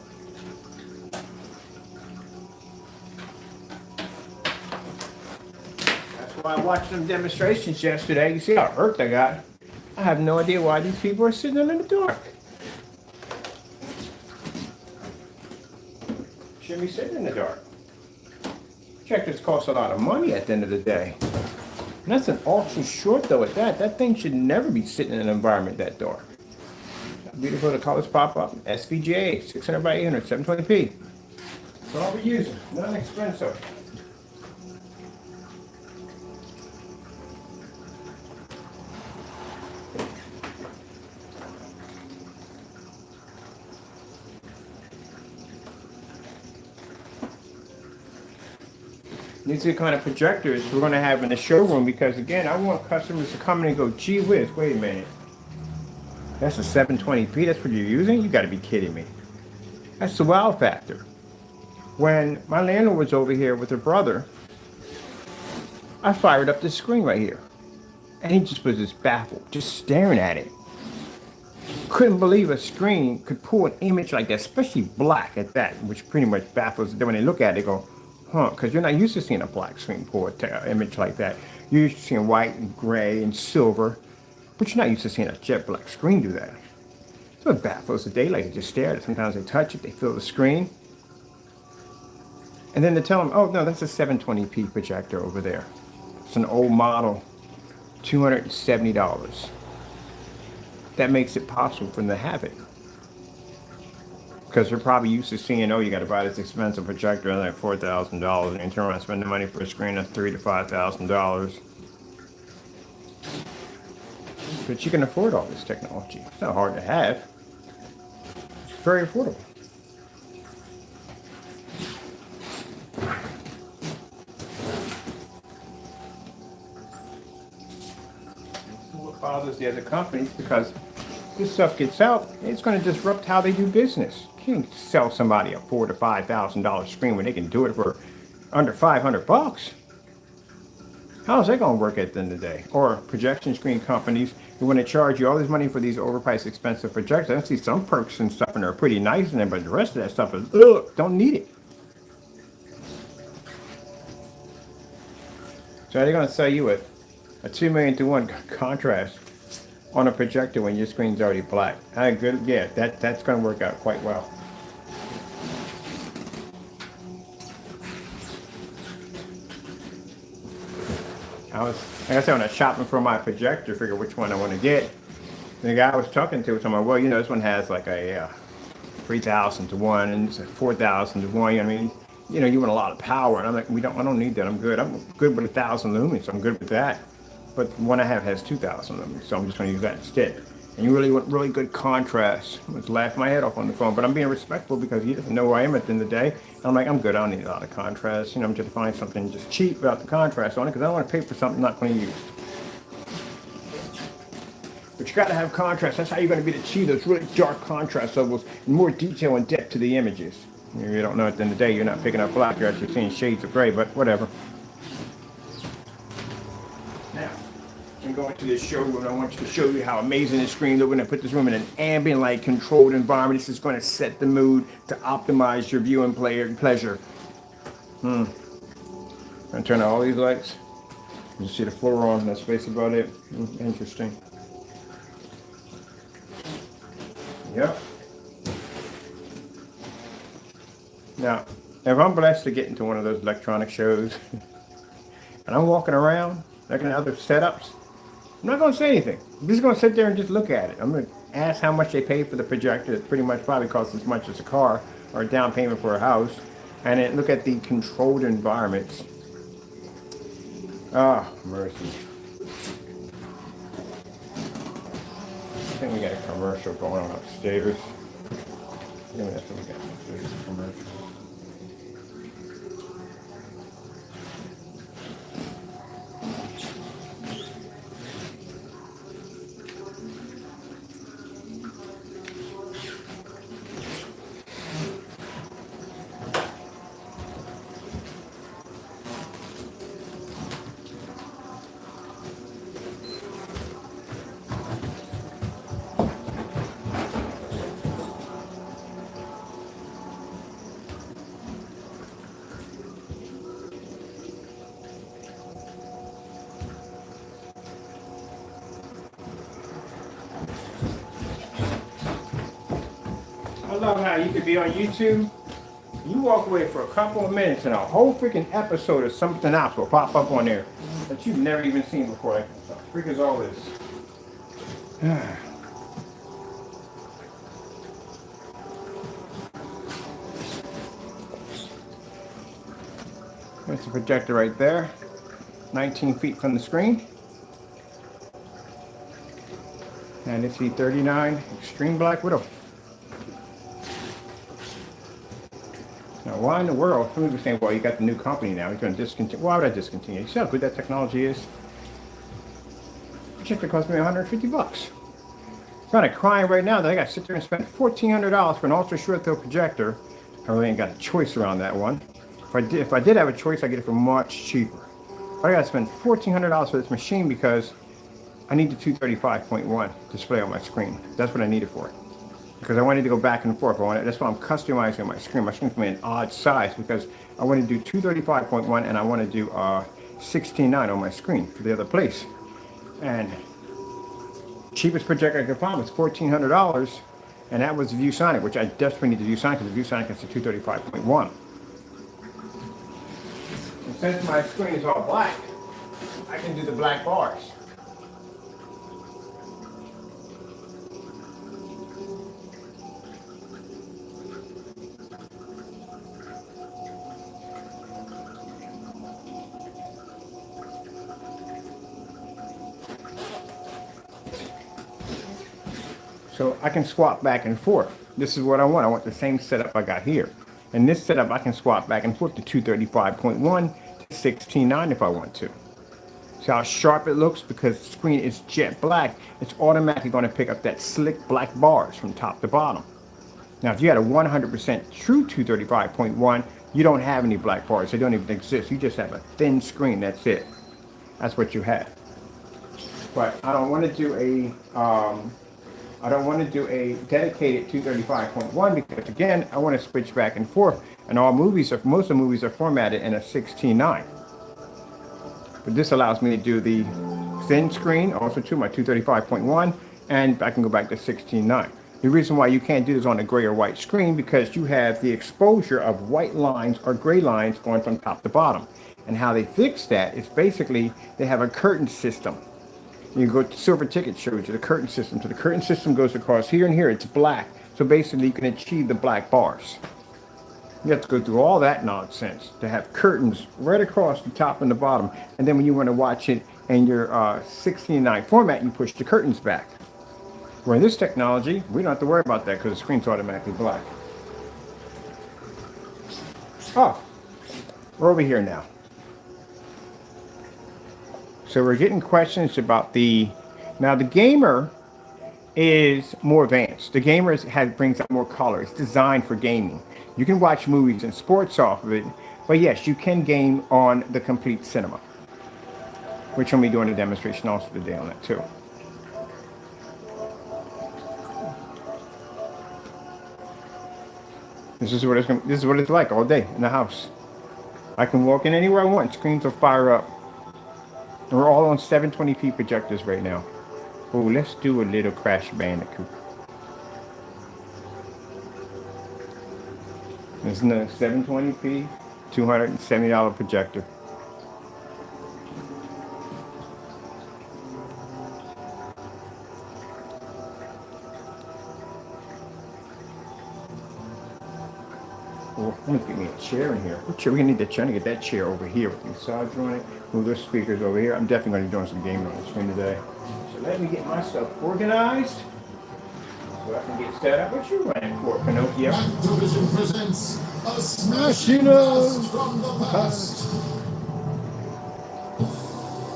That's why I watched some demonstrations yesterday. You see how hurt I got? I have no idea why these people are sitting in the dark. Shouldn't be sitting in the dark. Projectors cost a lot of money at the end of the day. And that's an ultra short though at that. That thing should never be sitting in an environment that dark. Beautiful, the colors pop up. SVGA, 600 by 800, 720p. That's all we're using, not expensive. These are the kind of projectors we're going to have in the showroom because, again, I want customers to come in and go, gee whiz, wait a minute. That's a 720p, that's what you're using? You got to be kidding me. That's the wow factor. When my landlord was over here with her brother, I fired up this screen right here. And he just was just baffled, just staring at it. Couldn't believe a screen could pull an image like that, especially black at that, which pretty much baffles them when they look at it, they go, huh, because you're not used to seeing a black screen pull an image like that. You're used to seeing white and gray and silver, but you're not used to seeing a jet black screen do that. So it baffles the daylight. They just stare at it. Sometimes they touch it, they feel the screen. And then they tell them, oh no, that's a 720p projector over there. It's an old model, $270. That makes it possible for them to have it. Because they're probably used to seeing, oh, you got to buy this expensive projector, like $4,000, and you turn around and spend the money for a screen that's $3,000 to $5,000. But you can afford all this technology. It's not hard to have. It's very affordable. What bothers the other companies, because this stuff gets out, it's going to disrupt how they do business. You can't sell somebody a $4,000 to $5,000 screen when they can do it for under $500. How's that going to work at the end of the day? Or projection screen companies who want to charge you all this money for these overpriced, expensive projectors. I see some perks and stuff, and they're pretty nice, and but the rest of that stuff is, ugh, don't need it. So they're going to sell you a 2 million to 1 contrast on a projector when your screen's already black. Good, yeah, that's going to work out quite well. Like I said, when I was shopping for my projector, figure which one I want to get. And the guy I was talking to was talking about, well, you know, this one has like a 3,000 to 1 and it's a 4,000 to 1. You know what I mean? You know, you want a lot of power. And I'm like, I don't need that. I'm good. I'm good with 1,000 lumens. So I'm good with that. But the one I have has 2,000 lumens, so I'm just going to use that instead. And you really want really good contrast. I was laughing my head off on the phone, but I'm being respectful because he doesn't know who I am at the end of the day. And I'm like, I'm good. I don't need a lot of contrast. You know, I'm just find something just cheap without the contrast on it because I don't want to pay for something I'm not going to use. But you got to have contrast. That's how you're going to achieve those really dark contrast levels and more detail and depth to the images. You don't know at the end of the day. You're not picking up black. You're actually seeing shades of gray, but whatever. Now, I'm going to this showroom. I want you to show you how amazing this screen looks. We're going to put this room in an ambient light controlled environment. This is going to set the mood to optimize your viewing pleasure. I'm going to turn on all these lights. You see the floor on. That's basically about it. Interesting. Yep. Now, if I'm blessed to get into one of those electronic shows and I'm walking around looking at other setups, I'm not going to say anything. I'm just going to sit there and just look at it. I'm going to ask how much they paid for the projector. It pretty much probably costs as much as a car or a down payment for a house. And then look at the controlled environments. Ah, mercy. I think we got a commercial going on upstairs. Yeah, that's what we got upstairs, a commercial. I love how you could be on YouTube, you walk away for a couple of minutes and a whole freaking episode of something else will pop up on there that you've never even seen before. Like, what the freak is all this? There's the projector right there, 19 feet from the screen. And it's the 39 Extreme Black Widow. Now, why in the world? Some people are saying, well, you got the new company now. You're going to discontinue. Why would I discontinue? You see how good that technology is? The projector cost me $150. I'm kind of crying right now that I got to sit there and spend $1,400 for an ultra short throw projector. I really ain't got a choice around that one. If I did have a choice, I'd get it for much cheaper. But I got to spend $1,400 for this machine because I need the 235.1 display on my screen. That's what I need it for. Because I wanted to go back and forth. That's why I'm customizing my screen. My screen's an odd size because I want to do 235.1 and I want to do 16:9 on my screen for the other place. And cheapest projector I could find was $1,400, and that was ViewSonic, which I desperately need the ViewSonic because the ViewSonic is the 235.1. And since my screen is all black, I can do the black bars. So I can swap back and forth. This is what I want. I want the same setup I got here. And this setup, I can swap back and forth to 235.1 to 16:9 if I want to. See how sharp it looks? Because the screen is jet black, it's automatically going to pick up that slick black bars from top to bottom. Now, if you had a 100% true 235.1, you don't have any black bars. They don't even exist. You just have a thin screen. That's it. That's what you have. But I don't want to do a dedicated 235.1 because, again, I want to switch back and forth. And most of the movies are formatted in a 16:9. But this allows me to do the thin screen, also to my 235.1, and I can go back to 16:9. The reason why you can't do this on a gray or white screen because you have the exposure of white lines or gray lines going from top to bottom. And how they fix that is basically they have a curtain system. You go to Silver Ticket shows you the curtain system. So the curtain system goes across here and here. It's black. So basically you can achieve the black bars. You have to go through all that nonsense to have curtains right across the top and the bottom. And then when you want to watch it in your 16:9 format, you push the curtains back. Where in this technology, we don't have to worry about that because the screen's automatically black. Oh, we're over here now. So we're getting questions about now the Gamer is more advanced. The Gamer brings out more color. It's designed for gaming. You can watch movies and sports off of it, but yes, you can game on the complete cinema, which I'm doing a demonstration also today on that too. This is what it's like all day in the house. I can walk in anywhere I want. Screens will fire up. And we're all on 720p projectors right now. Oh, let's do a little Crash Bandicoot. It's a 720p, $270 projector. Well, I'm gonna get me a chair in here. What chair? We're gonna need that chair. I'm gonna get that chair over here with the massage on it. Move those speakers over here. I'm definitely gonna be doing some gaming on the screen today. So let me get myself organized so I can get set up. What you running for, Pinocchio? Activision presents a Smashing us from the past.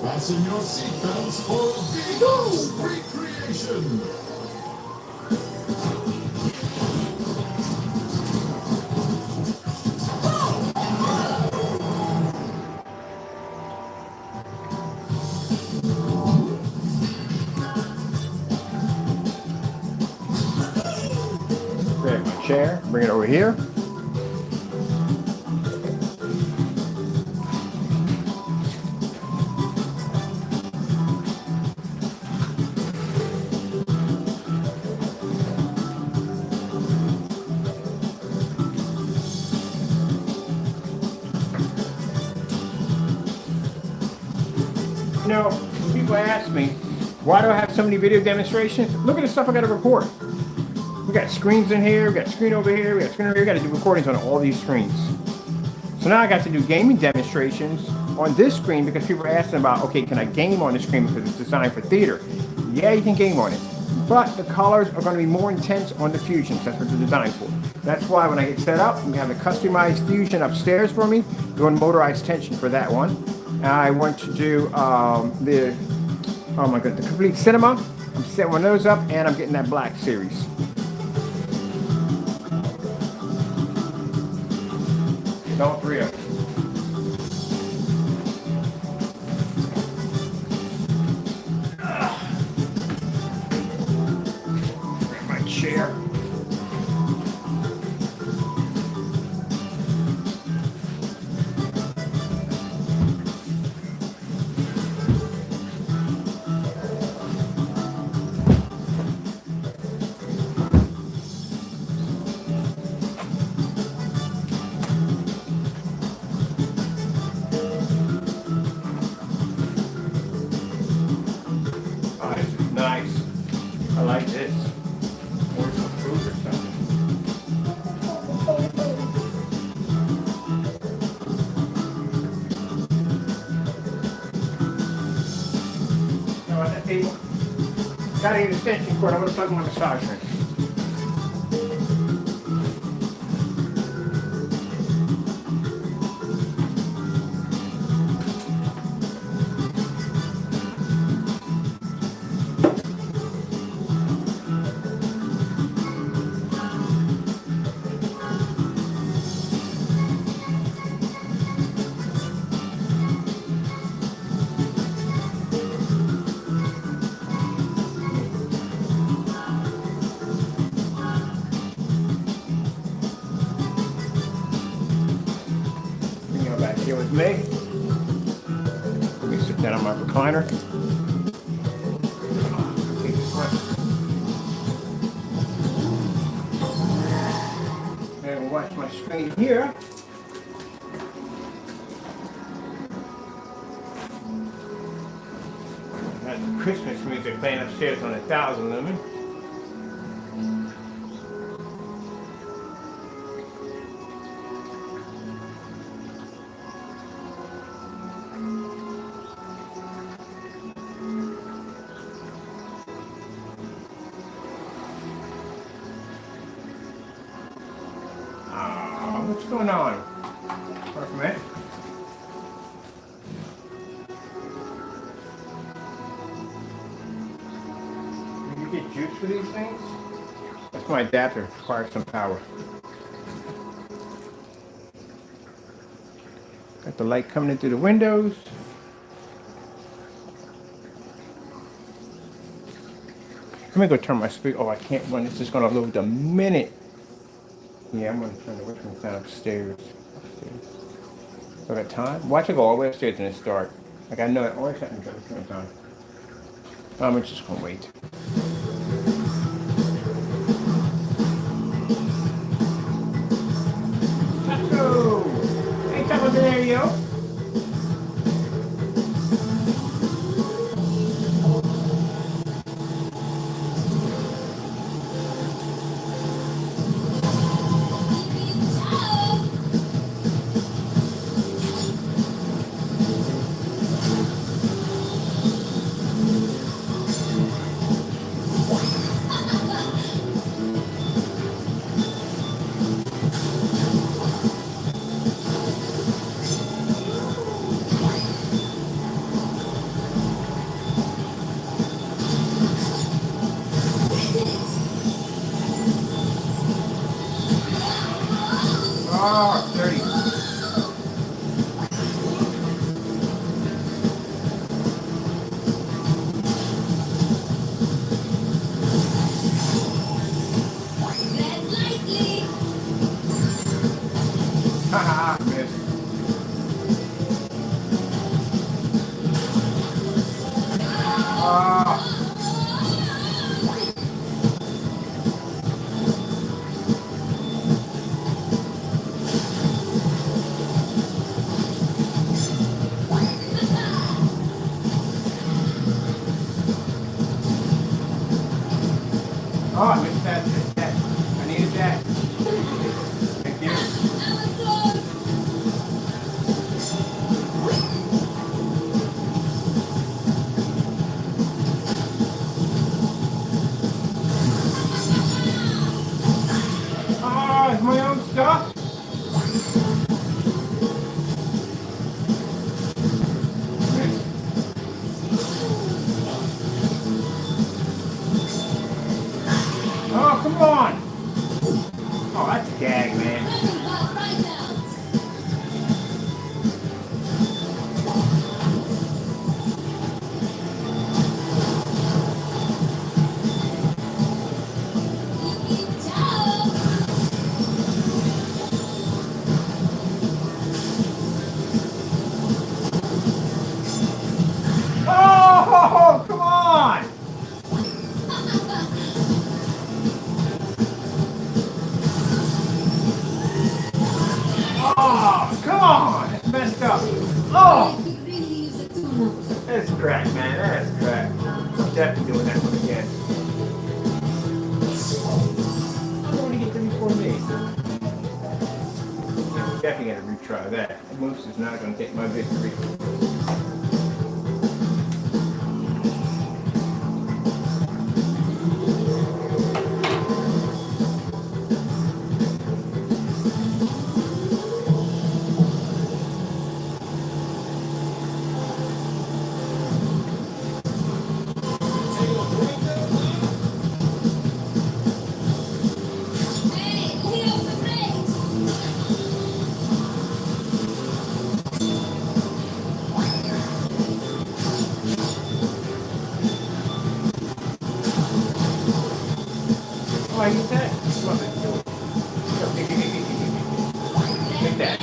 Fasten your seatbelts for Beagle's recreation. Grab my chair, bring it over here. You know, when people ask me, why do I have so many video demonstrations? Look at the stuff I got to record. We got screens in here, we got screen over here, we got screen over here, we got to do recordings on all these screens. So now I got to do gaming demonstrations on this screen because people are asking about, okay, can I game on this screen because it's designed for theater? Yeah, you can game on it. But the colors are going to be more intense on the Fusions. That's what they're designed for. That's why when I get set up, we have a customized Fusion upstairs for me, doing motorized tension for that one. I want to do the Complete Cinema. I'm setting one of those up, and I'm getting that Black Series. All three of them. Grab my chair. Nice. I like this. Or some fruit or something. Now on that table, gotta get an extension cord. I'm gonna plug my massage in. Back here with me. Let me sit down on my recliner. Take this one. And we'll watch my screen here. That's the Christmas music playing upstairs on 1,000 lumen. What's going on? Hold on a minute. Do you get juice for these things? That's my adapter. It requires some power. Got the light coming in through the windows. Let me go turn my speaker. Oh, I can't run. It's just going to load the minute. Yeah, I'm going to turn the Richmond sound upstairs. So I got time. Watch it go all the way upstairs and it start. Like I know it always happens at the same time. I'm just going to wait. Oh, 30. Haha, missed. Oh. Oh, I missed that. Missed that. I needed that. Thank you. Oh, it's my own stuff. Missed. Oh, come on. Oh, that's a gag, man. Oh, come on. Oh, come on. It's messed up. Oh, that's crack, man. That's crack. I'm definitely doing that one again. I'm going to get them before me. Definitely got to retry that. Moose is not going to take my victory. Oh, I get that. Love it. Take that.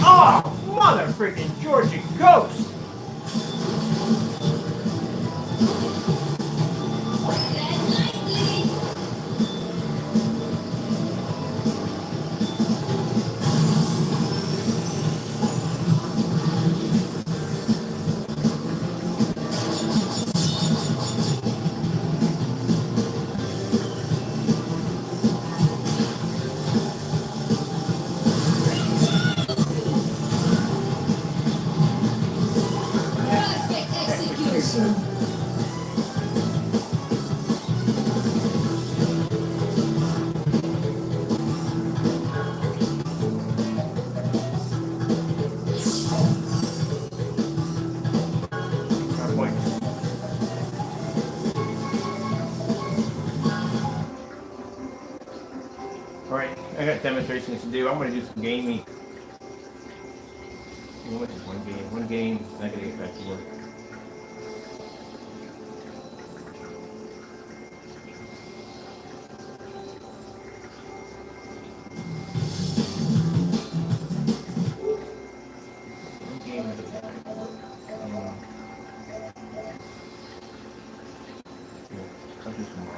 Oh, mother freaking Georgia ghost! All right. I got demonstrations to do. I'm gonna do some gaming. Just one game. I gotta get back to work. One game. I'll do some more.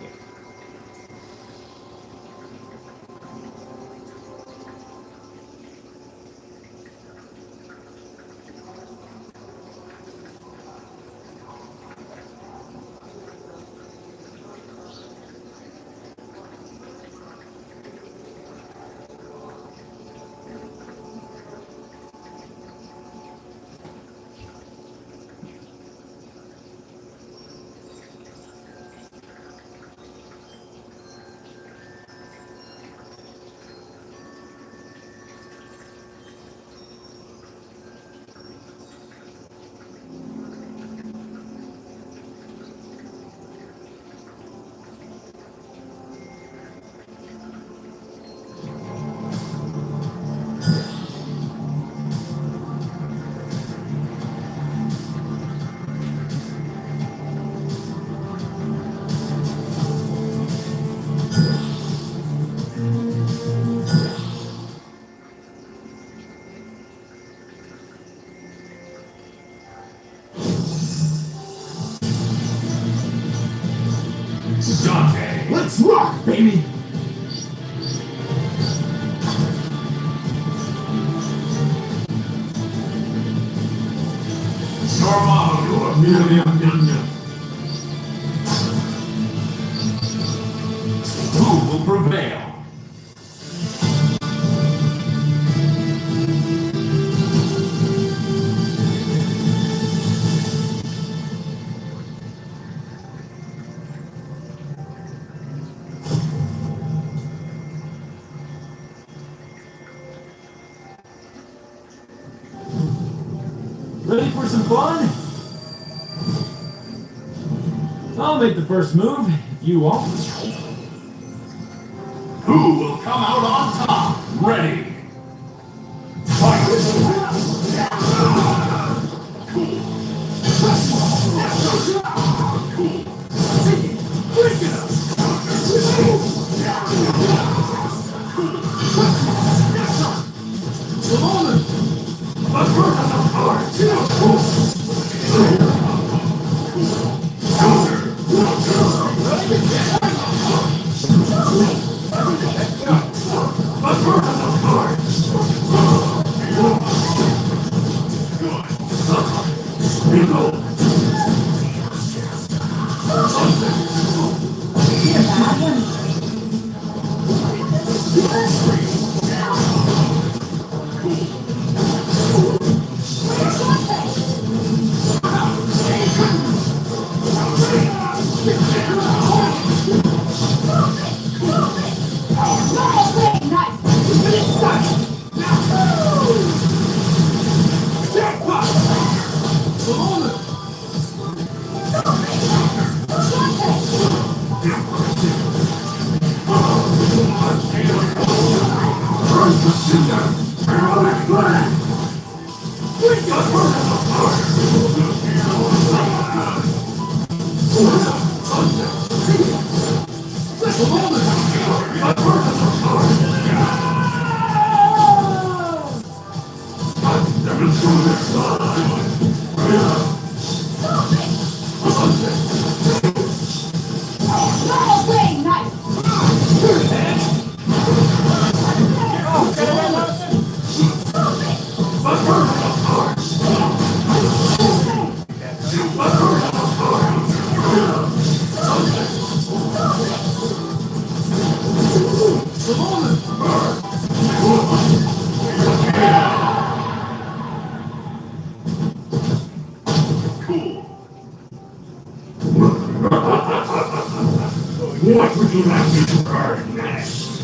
Yeah. Dante. Let's rock, baby! Dormammu, a million. Who will prevail? Ready for some fun? I'll make the first move if you won't. Who will come out on top? Ready? What would you like me to burn next?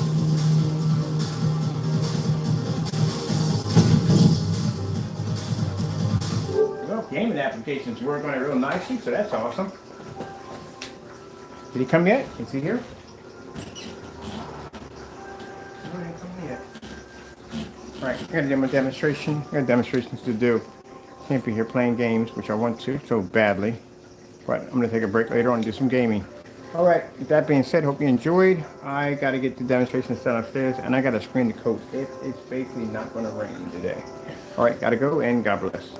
Well, gaming applications work on it real nicely, so that's awesome. Did he come yet? Is he here? Nobody ain't coming yet. Alright, I gotta do my demonstration. I got demonstrations to do. Can't be here playing games, which I want to so badly. But I'm gonna take a break later on and do some gaming. Alright, with that being said, hope you enjoyed. I gotta get the demonstration set upstairs and I gotta screen the coat. It's basically not gonna rain today. Alright, gotta go and God bless.